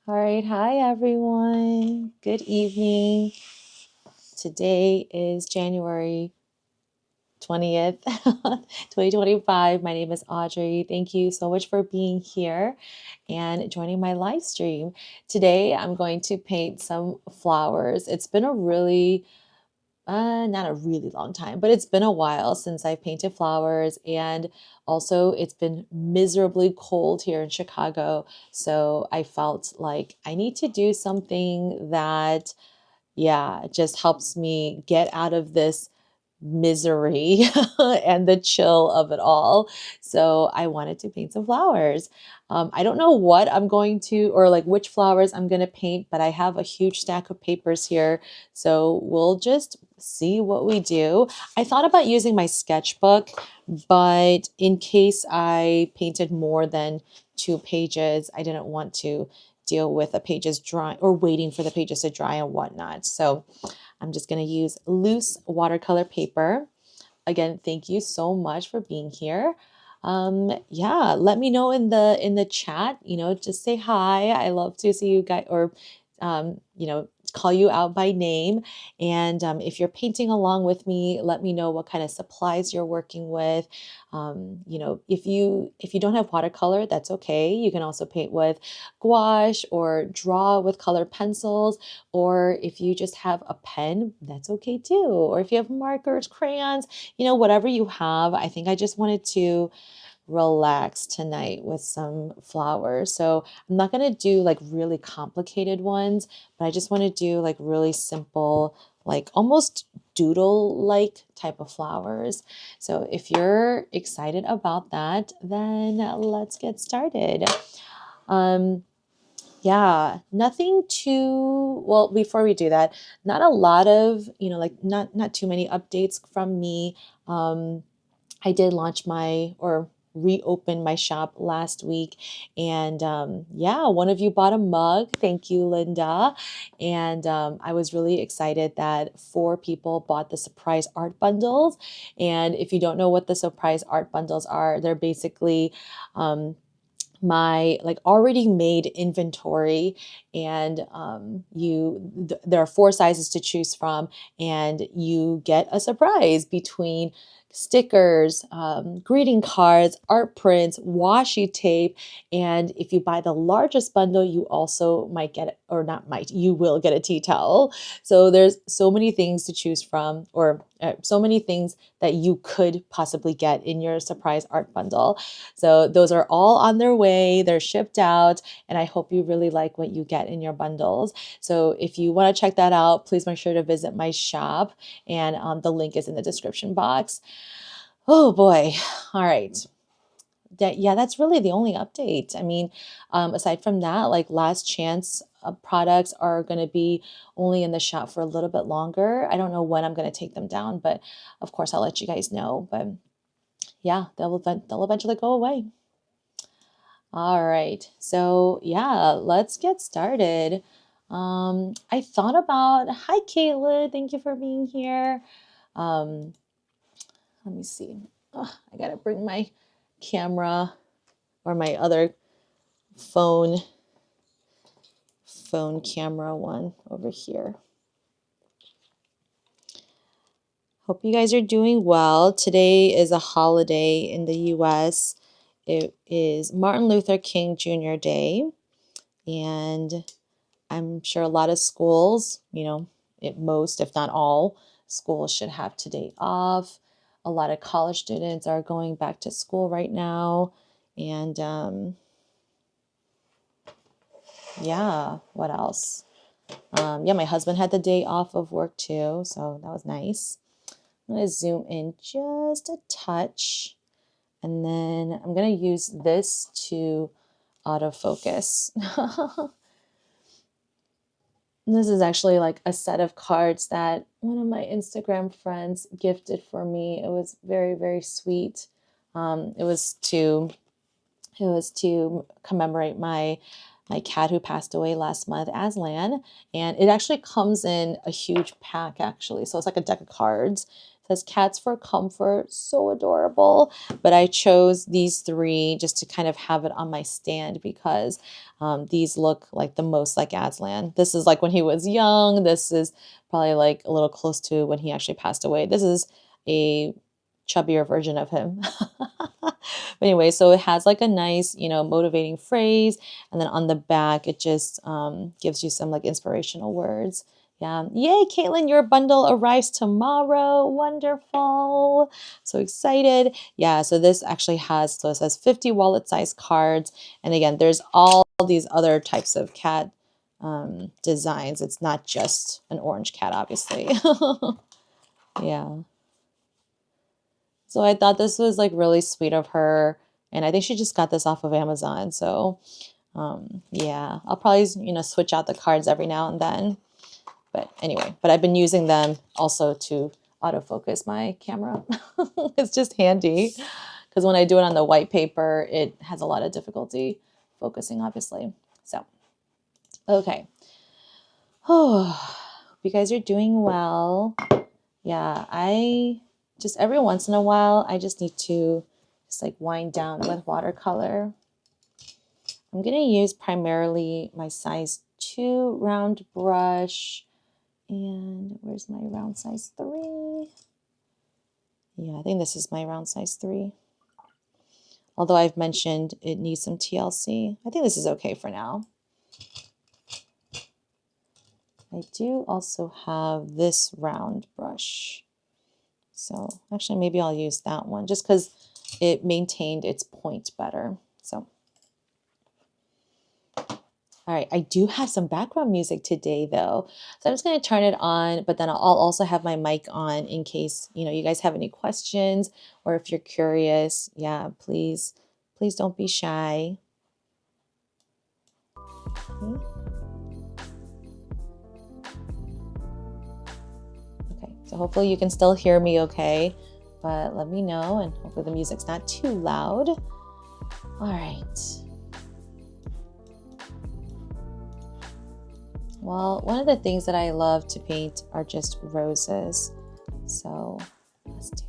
All right, hi everyone. Good evening. Today is January 20th, 2025. My name is Audrey. Thank you so much for being here and joining my live stream. Today I'm going to paint some flowers. It's been a really not a really long time, but it's been a while since I painted flowers, and also it's been miserably cold here in Chicago. So I felt like I need to do something that, yeah, just helps me get out of this misery and the chill of it all. So I wanted to paint some flowers. I don't know what I'm going to, or like which flowers I'm going to paint, but I have a huge stack of papers here. So we'll just see what we do. I thought about using my sketchbook, but in case I painted more than 2 pages, I didn't want to deal with the pages dry or waiting for the pages to dry and whatnot. So I'm just going to use loose watercolor paper. Again, thank you so much for being here. Yeah, let me know in the chat, just say hi. I love to see you guys, or call you out by name. And if you're painting along with me, let me know what kind of supplies you're working with. If you don't have watercolor, that's okay. You can also paint with gouache or draw with colored pencils. Or if you just have a pen, that's okay too. Or if you have markers, crayons, whatever you have. I think I just wanted to relax tonight with some flowers. So I'm not going to do like really complicated ones, but I just want to do like really simple, like almost doodle-like type of flowers. So if you're excited about that, then let's get started. Yeah, nothing too well. Before we do that, not a lot of, not too many updates from me. I did launch or reopen my shop last week, and yeah, one of you bought a mug. Thank you, Linda. And I was really excited that 4 people bought the surprise art bundles. And if you don't know what the surprise art bundles are, they're basically my like already made inventory, and there are 4 sizes to choose from, and you get a surprise between stickers, greeting cards, art prints, washi tape. And if you buy the largest bundle, you also might get, or not might, you will get a tea towel. So there's so many things to choose from, or so many things that you could possibly get in your surprise art bundle. So those are all on their way. They're shipped out, and I hope you really like what you get in your bundles. So if you want to check that out, please make sure to visit my shop, and the link is in the description box. Oh boy. All right. Yeah, that's really the only update. I mean, aside from that, like last chance products are going to be only in the shop for a little bit longer. I don't know when I'm going to take them down, but of course I'll let you guys know. But yeah, they'll eventually go away. All right, so yeah, let's get started. I thought about, hi Caitlin, thank you for being here. Let me see. Oh, I gotta bring my camera or my other phone camera one over here. Hope you guys are doing well. Today is a holiday in the US. It is Martin Luther King Jr. Day, and I'm sure a lot of schools, most, if not all, schools should have today off. A lot of college students are going back to school right now. And yeah, what else? Yeah, my husband had the day off of work too, so that was nice. I'm going to zoom in just a touch, and then I'm going to use this to autofocus. This is actually like a set of cards that one of my Instagram friends gifted for me. It was very, very sweet. It was to commemorate my cat who passed away last month, Aslan, and it actually comes in a huge pack actually. So it's like a deck of cards. It says Cats for Comfort, so adorable. But I chose these 3 just to kind of have it on my stand because these look like the most like Aslan. This is like when he was young. This is probably like a little close to when he actually passed away. This is a chubbier version of him. But anyway, so it has like a nice, motivating phrase. And then on the back, it just gives you some like inspirational words. Yeah. Yay, Caitlin, your bundle arrives tomorrow. Wonderful. So excited. Yeah. So this actually has, so it says 50 wallet size cards. And again, there's all these other types of cat designs. It's not just an orange cat, obviously. Yeah. So I thought this was like really sweet of her. And I think she just got this off of Amazon. So yeah, I'll probably, switch out the cards every now and then. But anyway, but I've been using them also to autofocus my camera. It's just handy because when I do it on the white paper, it has a lot of difficulty focusing, obviously. So, okay. Oh, hope you guys are doing well. Yeah, I just every once in a while, I just need to just like wind down with watercolor. I'm going to use primarily my size 2 round brush. And where's my round size 3? Yeah, I think this is my round size 3. Although I've mentioned it needs some TLC. I think this is okay for now. I do also have this round brush. So actually maybe I'll use that one just because it maintained its point better. So, all right, I do have some background music today though. So I'm just going to turn it on, but then I'll also have my mic on in case, you guys have any questions or if you're curious. Yeah, please don't be shy. Okay. Okay, so hopefully you can still hear me okay, but let me know and hopefully the music's not too loud. All right. Well, one of the things that I love to paint are just roses. So let's do that.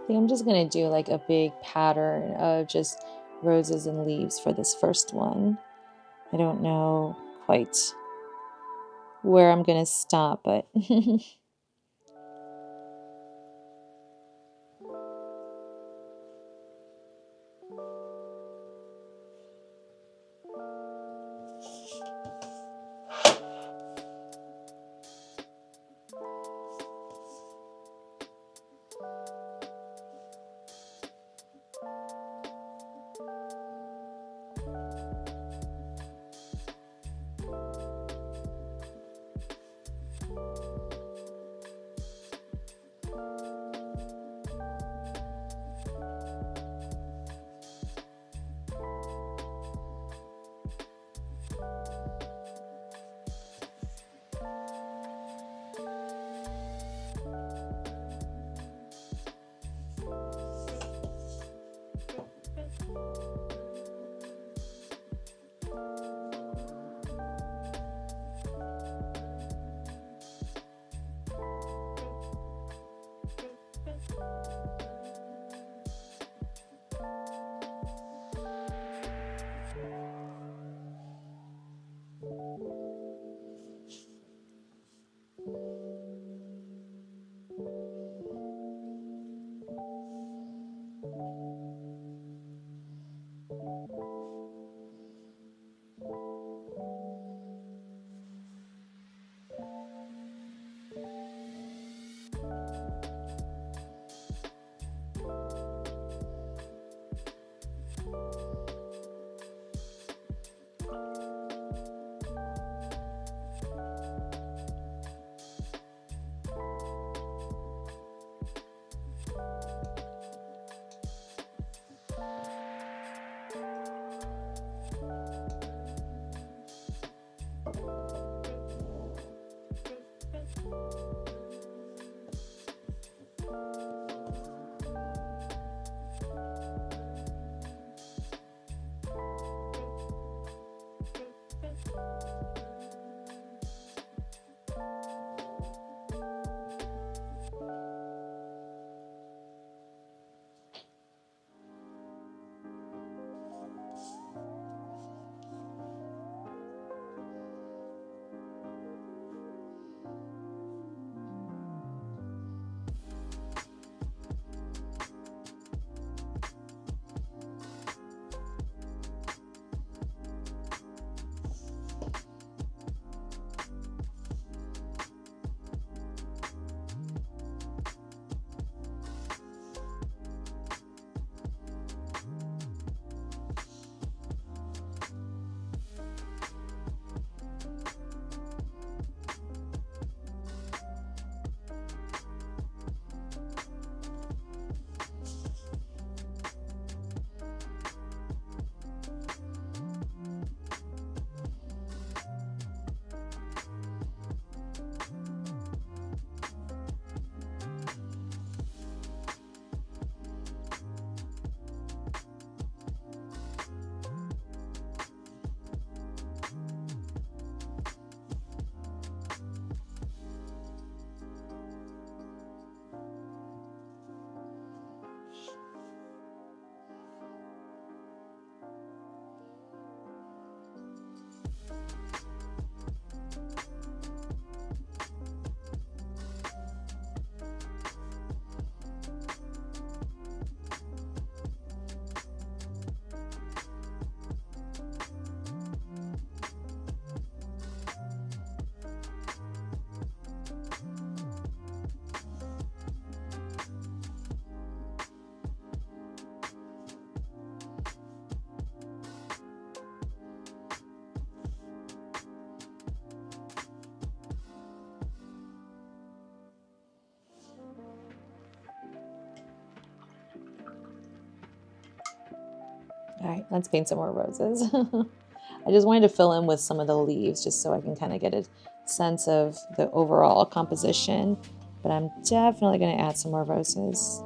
I think I'm just gonna do like a big pattern of just roses and leaves for this first one. I don't know quite where I'm gonna stop, but all right, let's paint some more roses. I just wanted to fill in with some of the leaves just so I can kind of get a sense of the overall composition, but I'm definitely going to add some more roses.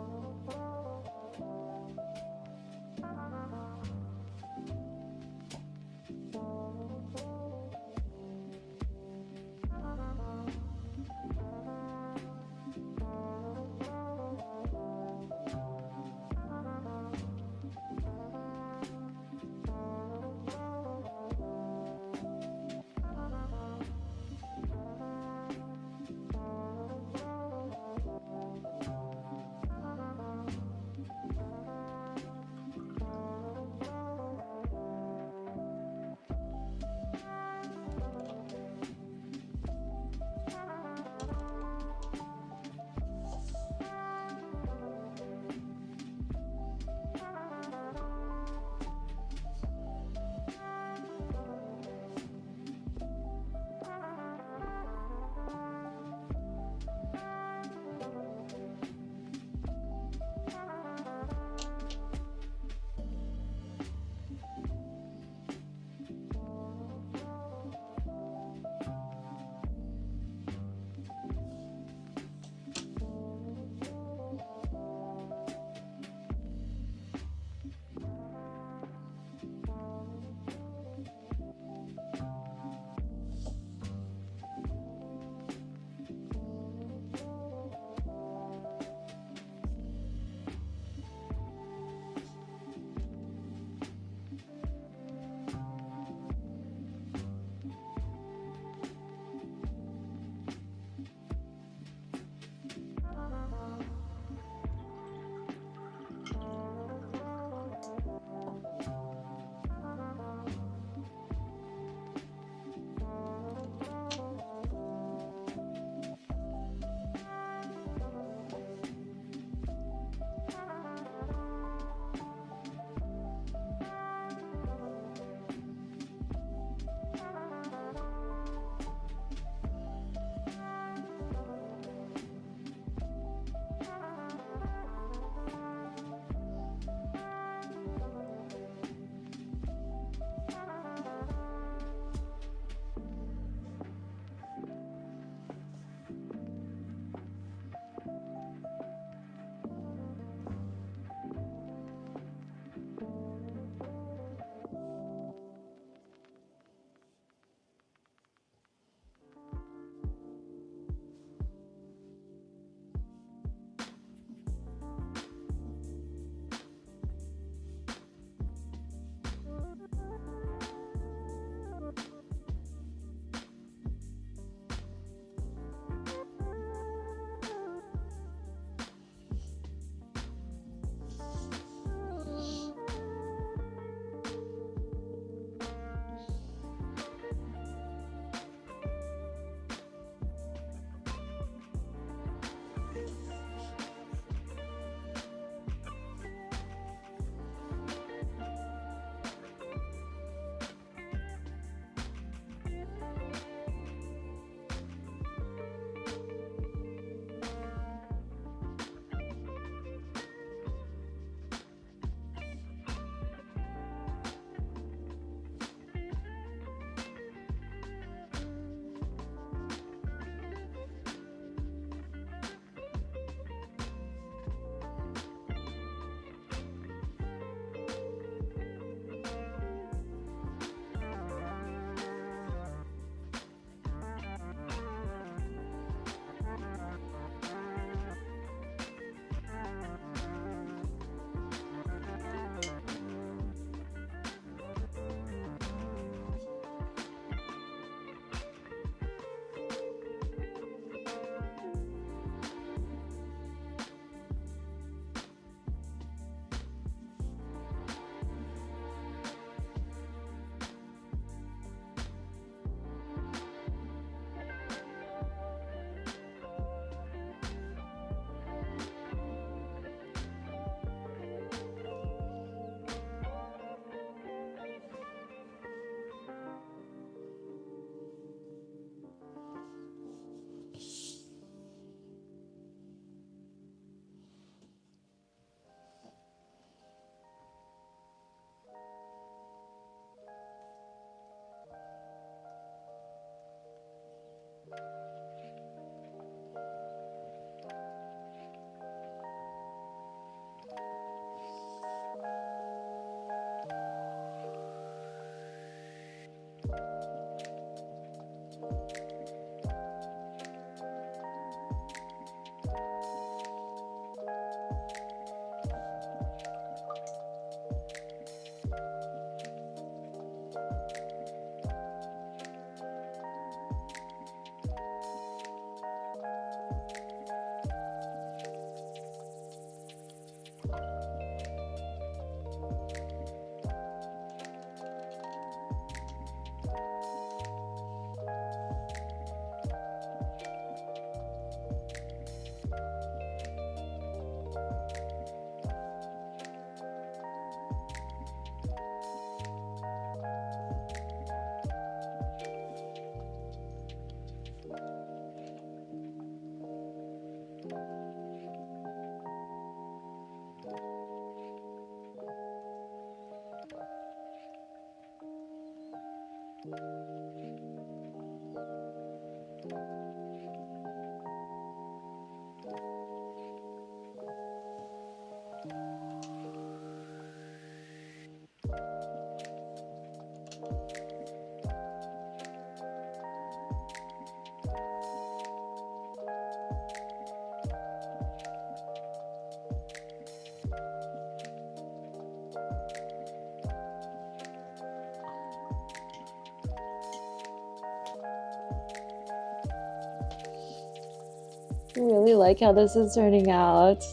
I really like how this is turning out.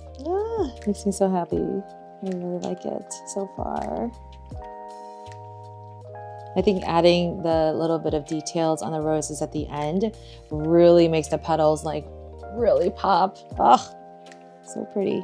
Makes me so happy. I really like it so far. I think adding the little bit of details on the roses at the end really makes the petals like really pop. Oh, so pretty.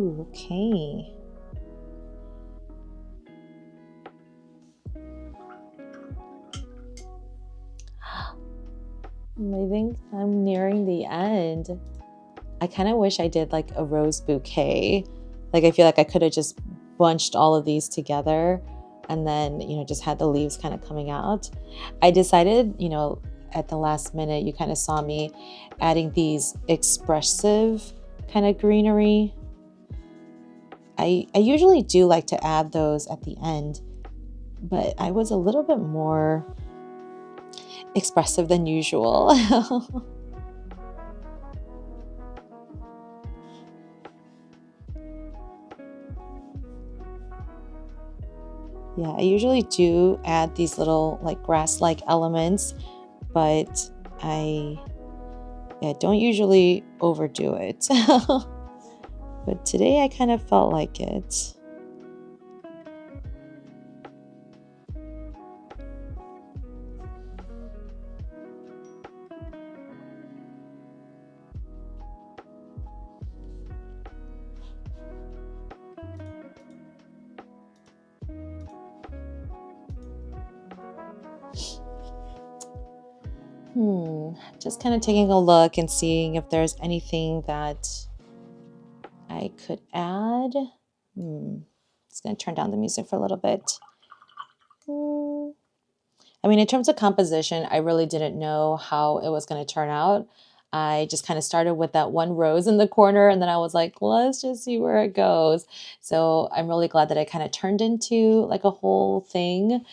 Ooh, okay. I think I'm nearing the end. I kind of wish I did like a rose bouquet. Like I feel like I could have just bunched all of these together and then, just had the leaves kind of coming out. I decided, at the last minute, you kind of saw me adding these expressive kind of greenery. I usually do like to add those at the end, but I was a little bit more expressive than usual. Yeah, I usually do add these little like grass-like elements, but I don't usually overdo it. But today I kind of felt like it. Just kind of taking a look and seeing if there's anything that I could add. Just going to turn down the music for a little bit. I mean, in terms of composition, I really didn't know how it was going to turn out. I just kind of started with that one rose in the corner, and then I was like, let's just see where it goes. So I'm really glad that it kind of turned into like a whole thing.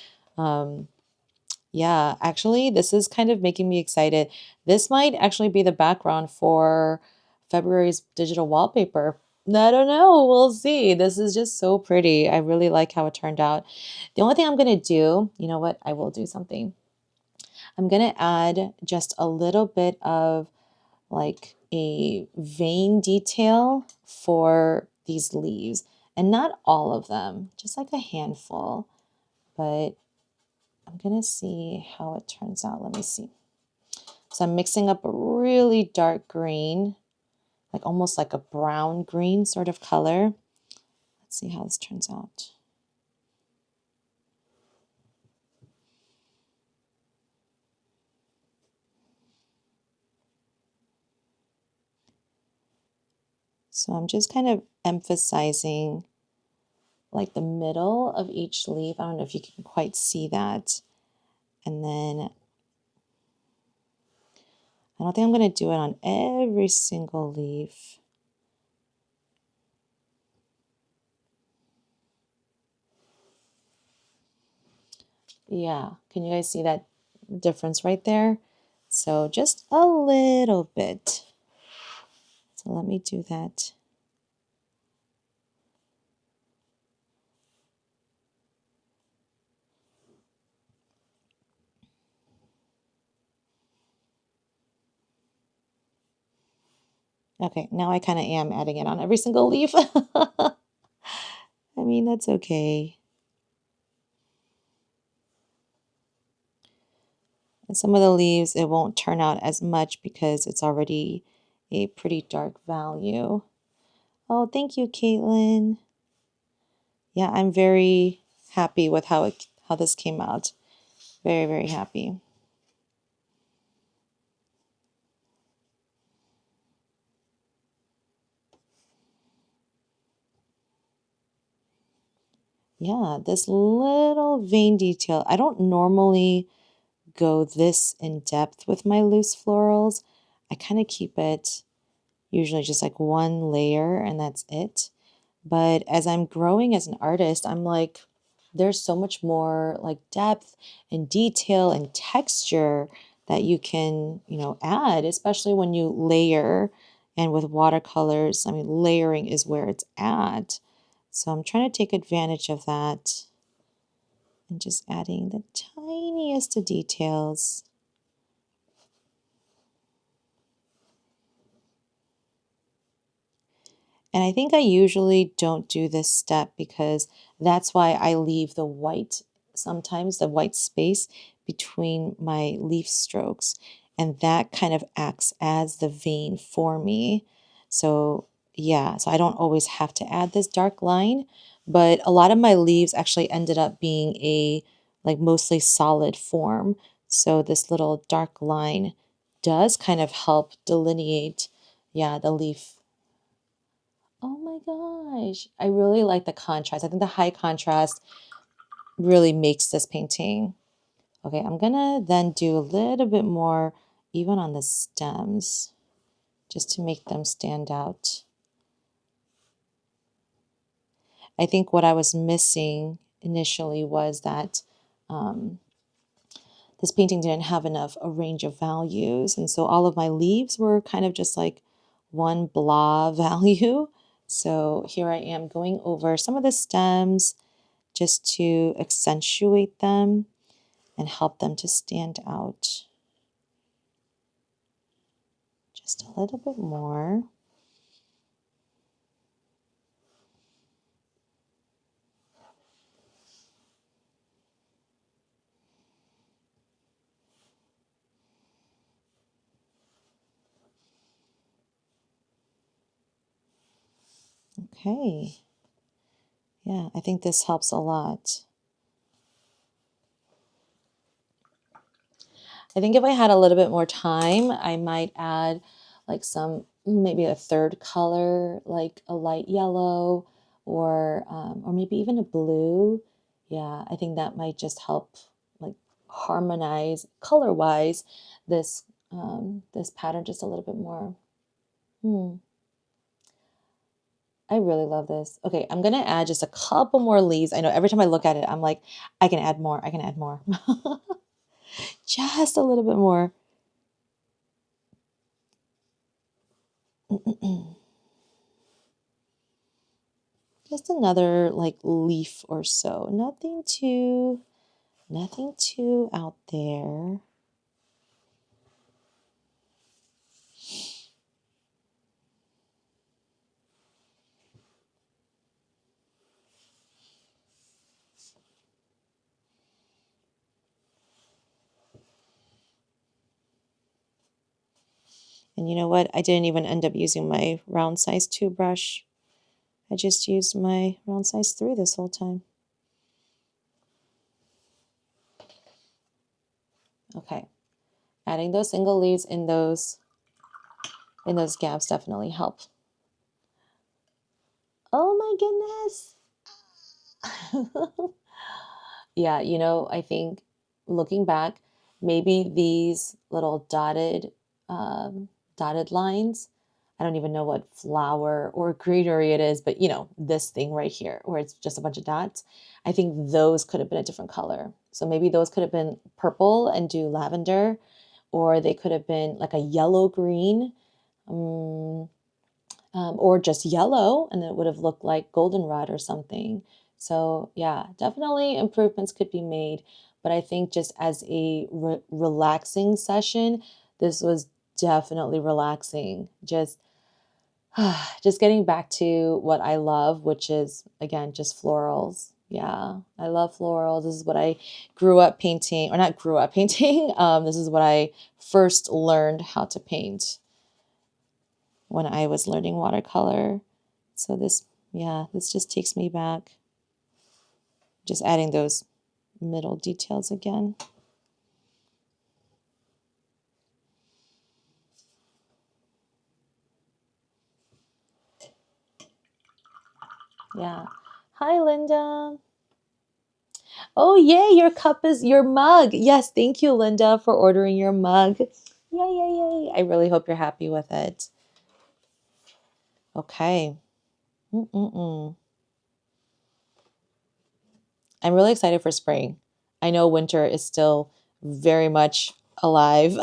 Yeah, actually, this is kind of making me excited. This might actually be the background for February's digital wallpaper. I don't know. We'll see. This is just so pretty. I really like how it turned out. The only thing I'm going to do, you know what? I will do something. I'm going to add just a little bit of like a vein detail for these leaves, and not all of them, just like a handful. But I'm going to see how it turns out. Let me see. So I'm mixing up a really dark green, like almost like a brown green sort of color. Let's see how this turns out. So I'm just kind of emphasizing like the middle of each leaf. I don't know if you can quite see that. And then I don't think I'm going to do it on every single leaf. Yeah, can you guys see that difference right there? So just a little bit. So let me do that. Okay, now I kind of am adding it on every single leaf. I mean, that's okay. And some of the leaves, it won't turn out as much because it's already a pretty dark value. Oh, thank you, Caitlin. Yeah, I'm very happy with how this came out. Very, very happy. Yeah, this little vein detail. I don't normally go this in depth with my loose florals. I kind of keep it usually just like one layer and that's it. But as I'm growing as an artist, I'm like, there's so much more like depth and detail and texture that you can, add, especially when you layer. And with watercolors, I mean, layering is where it's at. So I'm trying to take advantage of that and just adding the tiniest of details. And I think I usually don't do this step because that's why I leave the white, sometimes the white space between my leaf strokes. And that kind of acts as the vein for me. So yeah, so I don't always have to add this dark line, but a lot of my leaves actually ended up being a like mostly solid form. So this little dark line does kind of help delineate, yeah, the leaf. Oh my gosh, I really like the contrast. I think the high contrast really makes this painting. Okay, I'm gonna then do a little bit more even on the stems just to make them stand out. I think what I was missing initially was that this painting didn't have enough a range of values. And so all of my leaves were kind of just like one blah value. So here I am going over some of the stems just to accentuate them and help them to stand out just a little bit more. Okay. Yeah, I think this helps a lot. I think if I had a little bit more time, I might add like some, maybe a third color, like a light yellow or maybe even a blue. Yeah, I think that might just help like harmonize color-wise this pattern just a little bit more. I really love this. Okay, I'm gonna add just a couple more leaves. I know every time I look at it, I'm like, I can add more, I can add more. Just a little bit more. Just another like leaf or so. Nothing too out there. And you know what? I didn't even end up using my round size 2 brush. I just used my round size 3 this whole time. Okay. Adding those single leaves in those gaps definitely help. Oh my goodness. Yeah, you know, I think looking back, maybe these little dotted lines, I don't even know what flower or greenery it is, but you know, this thing right here where it's just a bunch of dots, I think those could have been a different color. So maybe those could have been purple and do lavender, or they could have been like a yellow green. Or just yellow, and it would have looked like goldenrod or something. So yeah, definitely improvements could be made. But I think just as a relaxing session, this was definitely relaxing. Just getting back to what I love, which is again just florals. Yeah, I love florals. This is what I grew up painting, or not grew up painting. This is what I first learned how to paint when I was learning watercolor. So this, yeah, this just takes me back. Just adding those middle details again. Yeah. Hi, Linda. Oh, yay, your cup is your mug. Yes, thank you, Linda, for ordering your mug. Yay, yay, yay. I really hope you're happy with it. Okay. I'm really excited for spring. I know winter is still very much alive,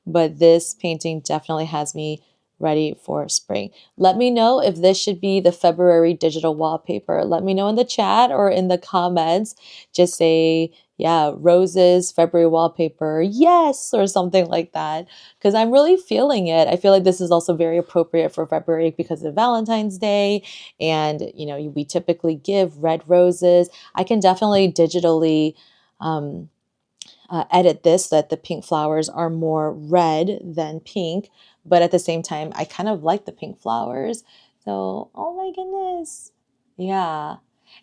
but this painting definitely has me ready for spring. Let me know if this should be the February digital wallpaper. Let me know in the chat or in the comments. Just say, yeah, roses, February wallpaper, yes, or something like that. Because I'm really feeling it. I feel like this is also very appropriate for February because of Valentine's Day. And, you know, we typically give red roses. I can definitely digitally edit this so that the pink flowers are more red than pink. but at the same time, I kind of like the pink flowers. So, oh my goodness. Yeah.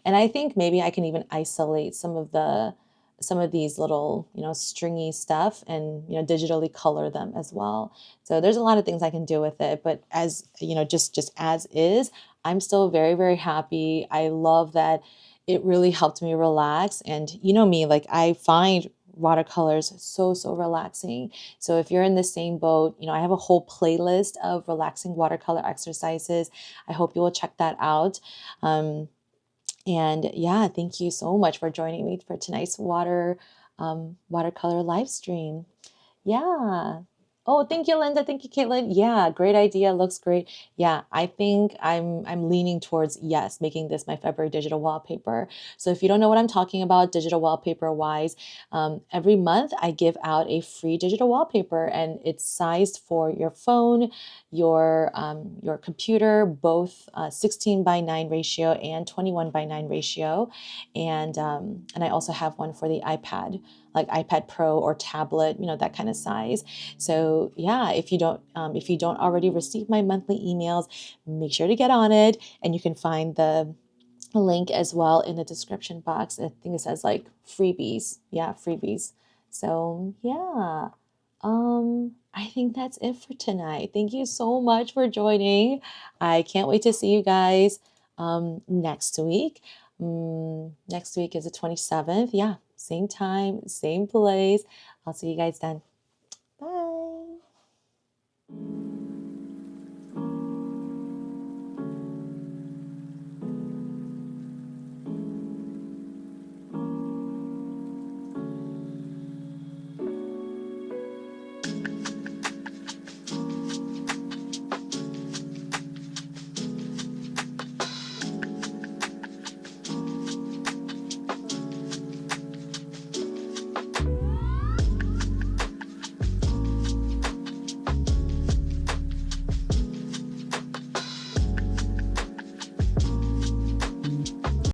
And I think maybe I can even isolate some of these little, stringy stuff and, digitally color them as well. So there's a lot of things I can do with it, but as, just as is, I'm still very, very happy. I love that it really helped me relax. And you know me, like I find watercolors so, so relaxing. So if you're in the same boat, I have a whole playlist of relaxing watercolor exercises. I hope you will check that out. And yeah, thank you so much for joining me for tonight's watercolor live stream. Yeah. Oh, thank you, Linda. Thank you, Caitlin. Yeah, great idea. Looks great. Yeah, I think I'm leaning towards yes, making this my February digital wallpaper. So if you don't know what I'm talking about, digital wallpaper wise, every month I give out a free digital wallpaper, and it's sized for your phone, your computer, both 16:9 ratio and 21:9 ratio, and I also have one for the iPad, like iPad Pro or tablet, that kind of size. So yeah, if you don't already receive my monthly emails, make sure to get on it, and you can find the link as well in the description box. I think it says like freebies. Yeah, freebies. So yeah. I think that's it for tonight. Thank you so much for joining. I can't wait to see you guys next week. Next week is the 27th. Yeah, same time, same place. I'll see you guys then.